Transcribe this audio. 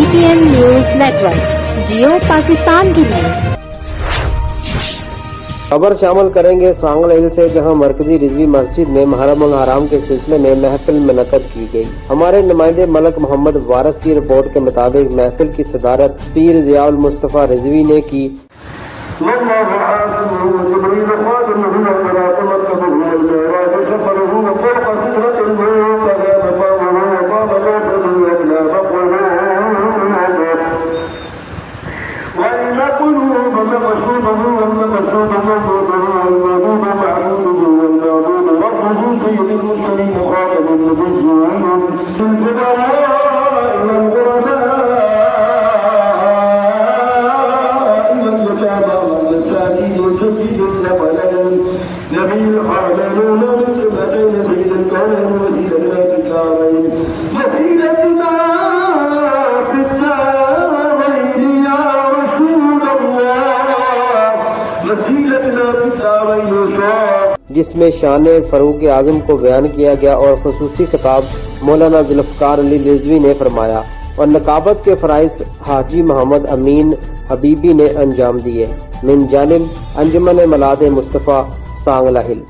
PTN news network, जियो पाकिस्तान के लिए। खबर शामिल करेंगे सांगला हिल से, जहां मरकजी रिजवी मस्जिद में मुहर्रम उल हराम के सिलसिले में महफिल मुनक्कद की गई। हमारे नुमाइंदे मलक मोहम्मद वारिस की रिपोर्ट के मुताबिक महफिल की सदारत पीर ज़ियाउल मुस्तफा रिजवी ने की। जिसमें शान फरूक आजम को बयान किया गया और खुसूसी खिताब मौलाना जुल्फकार अली रिजवी ने फरमाया और नकाबत के फराइज हाजी मोहम्मद अमीन हबीबी ने अंजाम दिए। मिन जानिब अंजुमन मलाद मुस्तफा सांगला हिल।